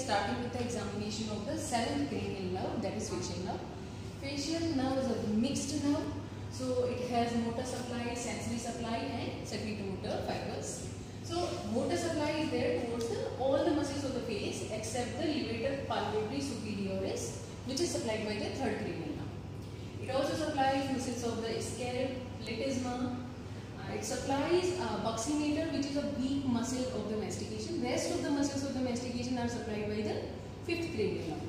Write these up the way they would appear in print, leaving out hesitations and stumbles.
starting with the examination of the seventh cranial nerve, that is facial nerve. Facial nerve is a mixed nerve, so it has motor supply, sensory supply and secretomotor fibers. So motor supply is there towards all the muscles of the face except the levator palpebris superioris, which is supplied by the third cranial nerve. It also supplies muscles of the scalp, platysma. It supplies buccinator, which is a weak muscle of the mastication. Rest of the muscles of the mastication are supplied by the fifth cranial nerve.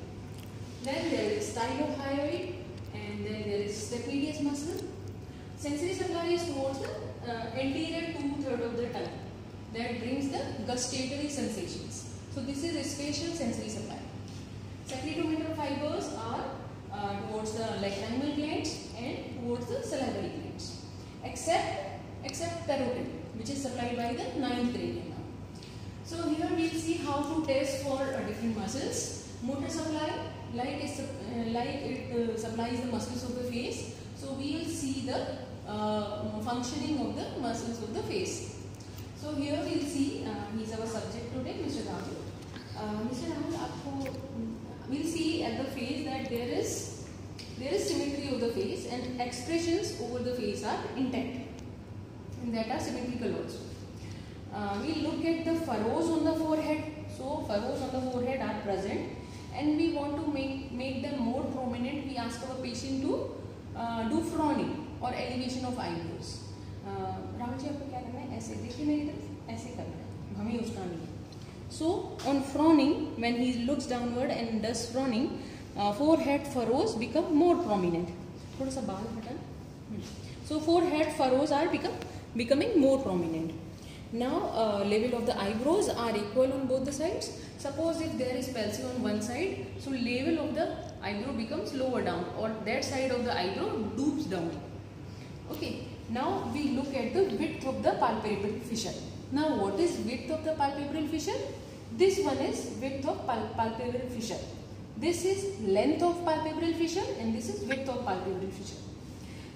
Then there is stylohyoid, and then there is stapedius muscle. Sensory supply is towards the anterior 2/3 of the tongue. That brings the gustatory sensations. So this is spatial sensory supply. Secretomotor fibers are towards the lacrimal glands and towards the salivary glands, except parotid, which is supplied by the ninth cranial nerve. So here we will see how to test for different muscles. Motor supply, like it supplies the muscles of the face. So we will see the functioning of the muscles of the face. So here we will see, he is our subject today, Mr. Rahul. Mr. Rahul, we will see at the face that there is symmetry of the face and expressions over the face are intact. And that are symmetrical also. We look at the furrows on the forehead. So furrows on the forehead are present, and we want to make them more prominent. We ask our patient to do frowning or elevation of eyebrows. Rahul ji आपको क्या करना है? ऐसे देखिए मेरी तरफ, ऐसे करना है, हमें उसका नहीं. So on frowning, when he looks downward and does frowning, forehead furrows become more prominent. थोड़ा सा बाल हटाना. So forehead furrows are becoming more prominent. Now level of the eyebrows are equal on both the sides. Suppose if there is palsy on one side, so level of the eyebrow becomes lower down, or that side of the eyebrow droops down. Okay. Now we look at the width of the palpebral fissure. Now what is width of the palpebral fissure? This one is width of palpebral fissure. This is length of palpebral fissure and this is width of palpebral fissure.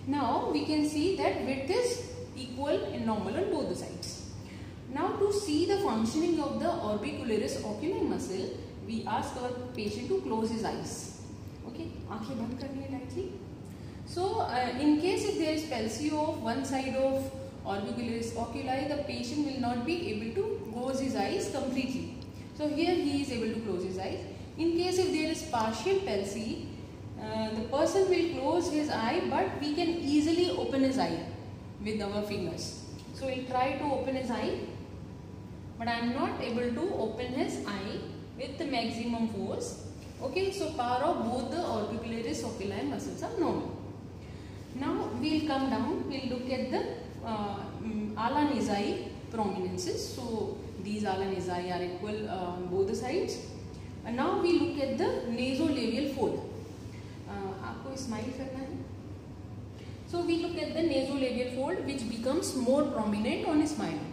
Now we can see that width is equal and normal on both the sides. Now to see the functioning of the orbicularis oculi muscle, we ask our patient to close his eyes. Okay, आँखें बंद करनी है lightly. So in case if there is palsy of one side of orbicularis oculi, the patient will not be able to close his eyes completely. So here he is able to close his eyes. In case if there is partial palsy, the person will close his eye, but we can easily open his eye with our fingers. So we'll try to open his eye, but I am not able to open his eye with the maximum force. Okay, so power of both the orbicularis oculi muscles are normal. Now we'll come down, we'll look at the ala nasal prominences. So these ala nasal are equal on both the sides. And now we look at the nasolabial fold. आपको smile करना है. So we look at the nasolabial fold, which becomes more prominent on smiling.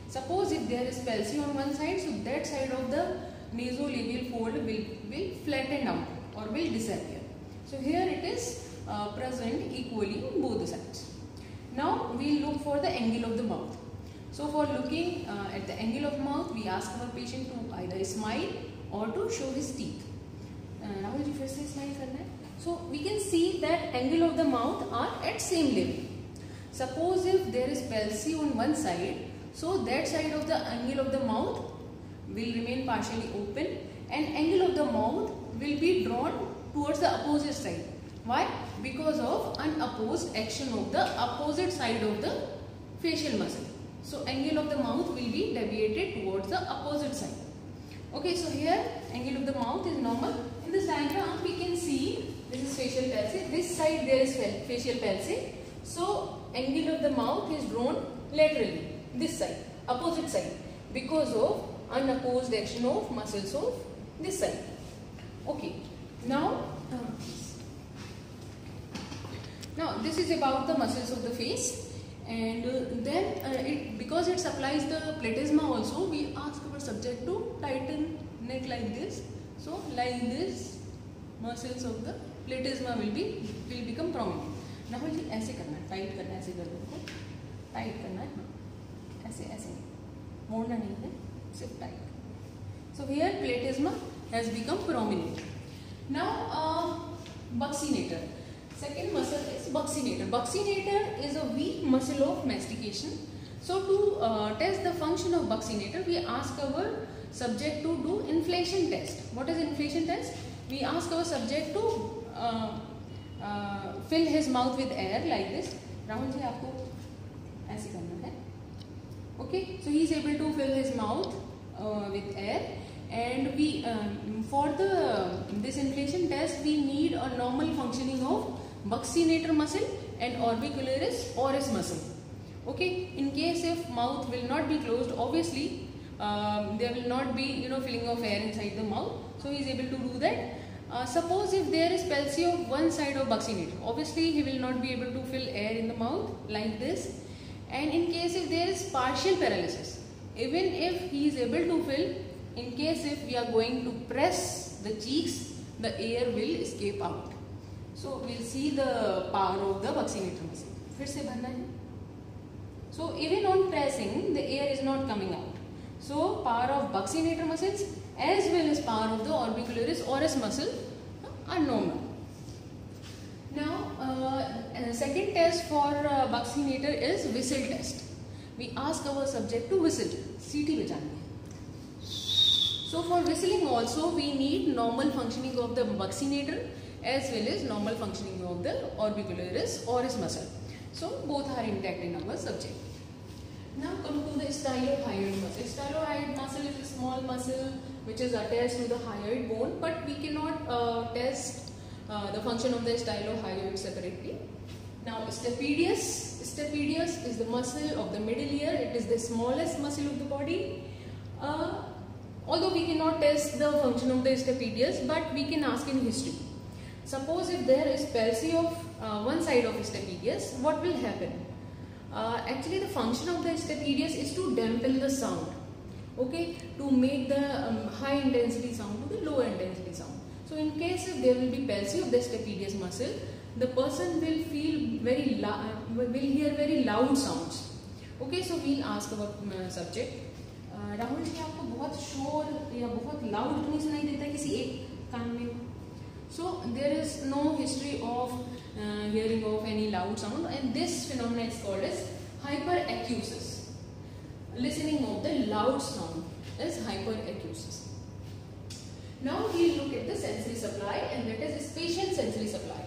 Suppose if there is palsy on one side, so that side of the nasolabial fold will flatten out or will disappear. So here it is present equally on both the sides. Now we look for the angle of the mouth. So for looking at the angle of mouth, we ask our patient to either smile or to show his teeth. Rahul ji फिर से smile करना है. So we can see that angle of the mouth are at same level. Suppose if there is palsy on one side, so that side of the angle of the mouth will remain partially open and angle of the mouth will be drawn towards the opposite side. Why? Because of unopposed action of the opposite side of the facial muscle. So angle of the mouth will be deviated towards the opposite side. Okay, so here angle of the mouth is normal. In this diagram we can see this is facial palsy. This side there is facial palsy. So angle of the mouth is drawn laterally. This side, opposite side, because of unopposed action of muscles of this side. Okay, now this is about the muscles of the face, and then because it supplies the platysma also, we ask our subject to tighten neck like this. So like this, muscles of the platysma will become prominent. Rahul ji ऐसे करना है, tight करना है, ऐसे कर दो, tight करना है, ऐसे ऐसे मोड़ना नहीं है, सिर्फ tight. So here platysma has become prominent. Now, buccinator. Second muscle is buccinator. Buccinator is a weak muscle of mastication. So to test the function of buccinator, we ask our subject to do inflation test. What is inflation test? We ask our subject to fill his mouth with air like this. Rahul ji, आपको ऐसे करना है. Okay, so he is able to fill his mouth with air, and we for this inflation test we need a normal functioning of buccinator muscle and orbicularis oris muscle. Okay, in case if mouth will not be closed, obviously there will not be filling of air inside the mouth, so he is able to do that. Suppose if there is palsy of one side of buccinator, obviously he will not be able to fill air in the mouth like this. And in case if there is partial paralysis, even if he is able to fill, in case if we are going to press the cheeks, the air will escape out. So we will see the power of the buccinator muscle. फिर से भरना है. So even on pressing, the air is not coming out. So power of buccinator muscles as well as power of the orbicularis oris muscle are normal. Now, second test for buccinator is whistle test. We ask our subject to whistle. सीटी बजानी है. So for whistling also we need normal functioning of the buccinator as well as normal functioning of the orbicularis oris muscle. So both are intact in our subject. Now come to the stylohyoid muscle. Stylohyoid muscle is a small muscle which is attached to the hyoid bone, but we cannot test the function of the stylohyoid separately. Now stapedius. Stapedius is the muscle of the middle ear. It is the smallest muscle of the body. Although we cannot test the function of the stapedius, but we can ask in history. Suppose if there is palsy of one side of stapedius, what will happen? Actually the function of the stapedius is to dampen the sound, okay, to make the high intensity sound to the low intensity sound. So in case if there will be palsy of the stapedius muscle, the person will feel very will hear very loud sounds. Okay, so we'll ask our subject, Rahul ji आपको बहुत शोर या बहुत loud तो नहीं सुनाई देता किसी एक कान में? So there is no history of hearing of any loud sound, and this phenomenon is called as hyperacusis. Listening of the loud sound is hyperacusis. Now we look at the sensory supply, and that is spatial sensory supply.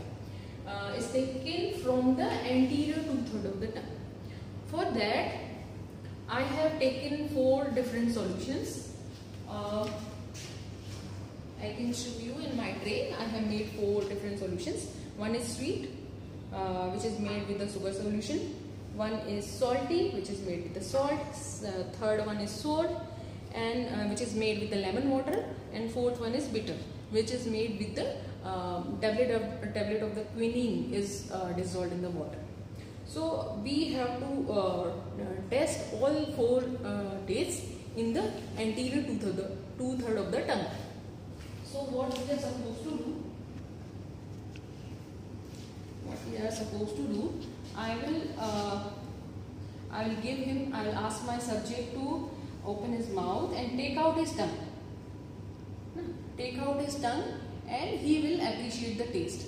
Is taken from the anterior 2/3 of the tongue. For that, I have taken 4 different solutions. I can show you in my tray. I have made 4 different solutions. One is sweet, which is made with the sugar solution. One is salty, which is made with the salt. Third one is sour, and which is made with the lemon water. And fourth one is bitter, which is made with the tablet of the quinine is dissolved in the water. So we have to test all 4 tastes in the anterior 2/3 of the tongue. So what we are supposed to do? I will give him. I will ask my subject to open his mouth and take out his tongue. Take out his tongue, and he will appreciate the taste.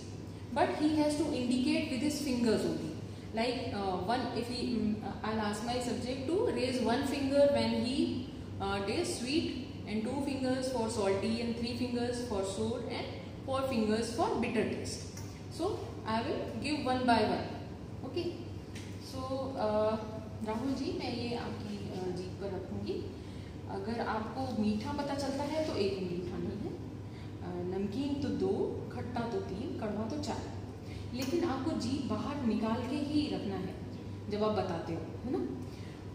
But he has to indicate with his fingers only. Like I'll ask my subject to raise 1 finger when he tastes sweet, and 2 fingers for salty, and 3 fingers for sour, and 4 fingers for bitter taste. So I will give one by one. Okay. So Rahul ji, मैं ये आपकी जीभ पर रखूँगी. अगर आपको मीठा पता चलता है तो 1 उंगली खानी है, नमकीन तो 2, खट्टा तो 3, कड़वा तो 4. लेकिन आपको जीभ बाहर निकाल के ही रखना है जब आप बताते हो, है ना.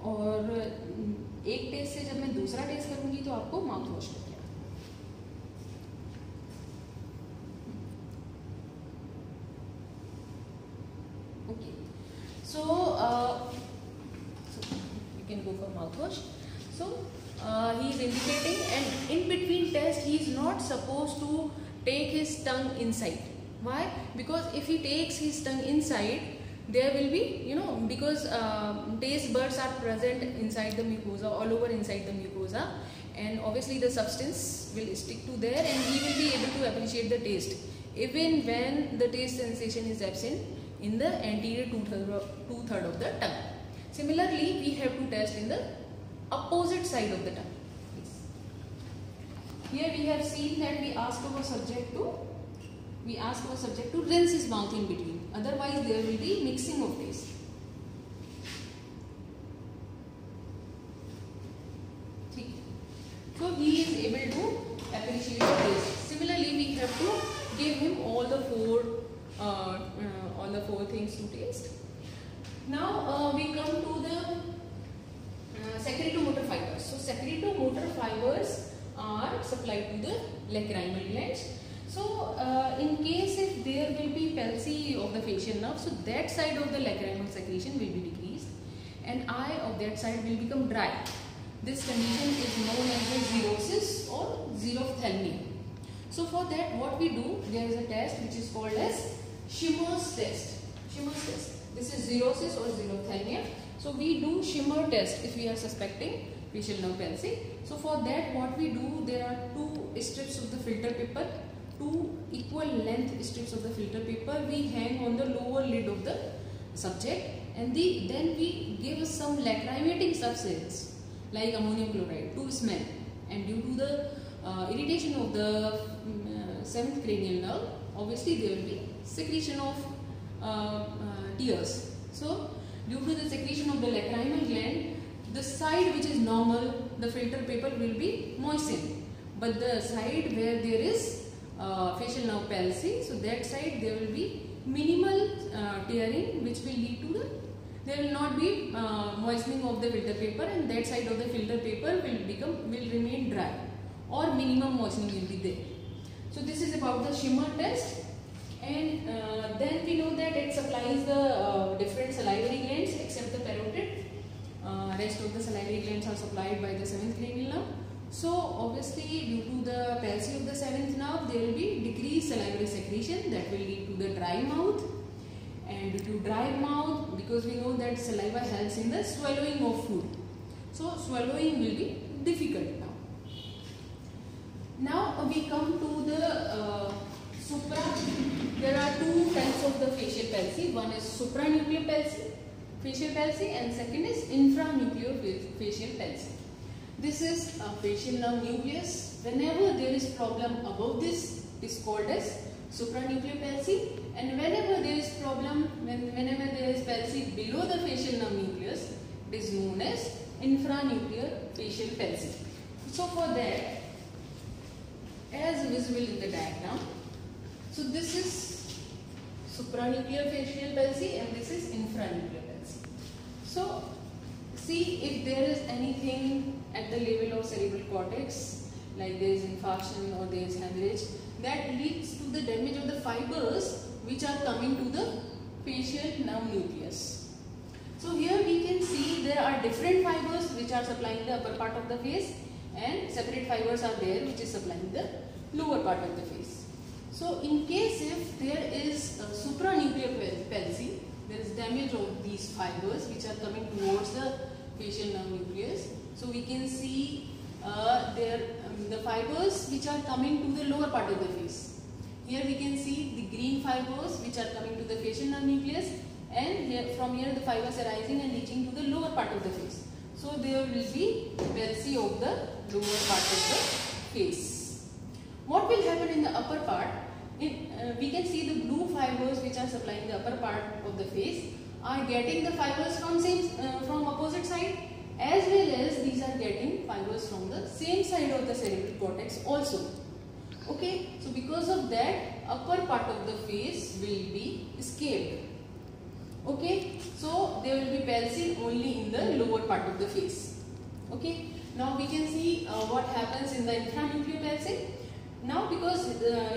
और एक टेस्ट से जब मैं दूसरा टेस्ट करूँगी तो आपको माउथ वॉश करके okay. So you can go for mouthwash. So he is indicating, and in between test he is not supposed to take his tongue inside. Why? Because if he takes his tongue inside, there will be, because taste buds are present inside the mucosa, all over inside the mucosa, and obviously the substance will stick to there, and we will be able to appreciate the taste even when the taste sensation is absent in the anterior two-third of the tongue. Similarly, we have to test in the opposite side of the tongue. Here we have seen that we ask our subject to rinse his mouth in between. Otherwise, there will be mixing of taste. So he is able to appreciate the taste. Similarly, we have to give him all the four things to taste. Now we come to the secretomotor fibers. So secretomotor fibers are supplied to the lacrimal glands. So in case if there will be palsy of the facial nerve, so that side of the lacrimal secretion will be decreased and eye of that side will become dry. This condition is known as the xerosis or xerophthalmia. So for that, what we do, there is a test which is called as Schimmer's test. Schimmer's test. This is xerosis or xerophthalmia. So we do Schimmer test if we are suspecting facial nerve palsy. So for that, what we do, there are two strips of the filter paper, two equal length strips of the filter paper. We hang on the lower lid of the subject, and then we give some lacrimating substance like ammonium chloride to smell, and due to the irritation of the seventh cranial nerve, obviously there will be secretion of tears. So due to the secretion of the lacrimal gland, the side which is normal, the filter paper will be moistened, but the side where there is facial nerve palsy, so that side there will be minimal tearing, which will lead to there will not be moistening of the filter paper, and that side of the filter paper will remain dry, or minimum moistening will be there. So this is about the Schimmer test, and then we know that it supplies the different salivary glands except the parotid. Rest of the salivary glands are supplied by the seventh cranial nerve. So obviously, due to the palsy of the seventh nerve, there will be decreased salivary secretion that will lead to the dry mouth. And due to dry mouth, because we know that saliva helps in the swallowing of food, so swallowing will be difficult now. Now we come to the supra. There are two types of the facial palsy. One is supranuclear facial palsy, and second is infranuclear facial palsy. This is a facial nerve nucleus. Whenever there is problem above this, it is called as supranuclear palsy, and whenever there is palsy below the facial nerve nucleus, it is known as infranuclear facial palsy. So for that, as visible in the diagram, so this is supranuclear facial palsy and this is infranuclear palsy. So see if there is anything at the level of cerebral cortex, like there is infarction or there is hemorrhage, that leads to the damage of the fibers which are coming to the facial nerve nucleus. So here we can see there are different fibers which are supplying the upper part of the face, and separate fibers are there which is supplying the lower part of the face. So in case if there is a supranuclear palsy, there is damage of these fibers which are coming towards the facial nerve nucleus. So we can see the fibers which are coming to the lower part of the face. Here we can see the green fibers which are coming to the facial nerve nucleus, and from here the fibers arising and reaching to the lower part of the face. So there will be palsy of the lower part of the face. What will happen in the upper part? We can see the blue fibers which are supplying the upper part of the face are getting the fibers from opposite side, as well as these are getting fibers from the same side of the cerebral cortex also. Okay, so because of that, upper part of the face will be scaled. Okay, so there will be palsy only in the lower part of the face. Okay, now we can see what happens in the infranuclear palsy. Now because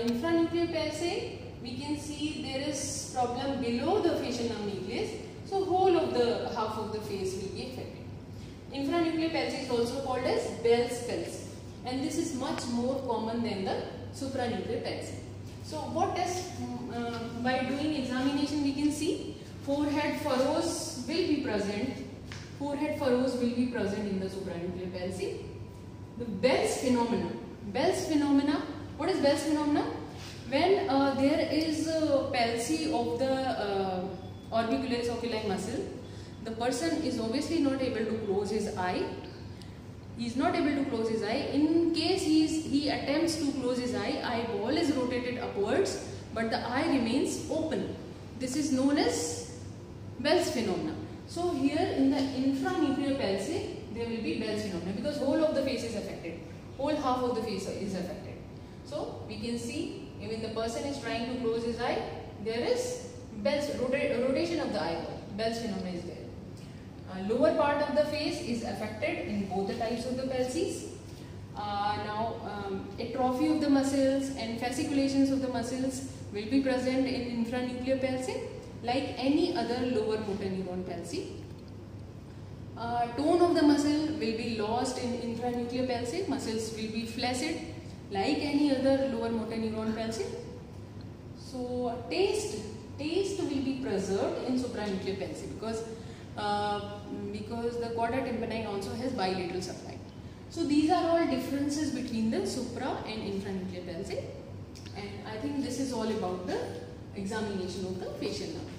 infranuclear palsy, we can see there is problem below the facial nerve nucleus, so whole of the half of the face will be affected. Infranuclear palsy is also called as Bell's palsy, and this is much more common than the supranuclear palsy. So what test, by doing examination we can see forehead furrows will be present. Forehead furrows will be present in the supranuclear palsy. The Bell's phenomena. Bell's phenomena. What is Bell's phenomena? When there is palsy of the orbicularis oculi muscle, the person is obviously not able to close his eye. He is not able to close his eye. In case he attempts to close his eye, eyeball is rotated upwards, but the eye remains open. This is known as Bell's phenomena. So here in the infranuclear palsy, there will be Bell's phenomena because whole of the face is affected. Whole half of the face is affected. So we can see when the person is trying to close his eye, there is Bell's rotation of the eyeball. Bell's phenomena is there. Lower part of the face is affected in both the types of the palsies. Atrophy of the muscles and fasciculations of the muscles will be present in infranuclear palsy like any other lower motor neuron palsy. Tone of the muscle will be lost in infranuclear palsy. Muscles will be flaccid like any other lower motor neuron palsy. So taste will be preserved in supranuclear palsy because the chorda tympani also has bilateral supply. So these are all differences between the supra and infranuclear palsy, and I think this is all about the examination of the facial nerve.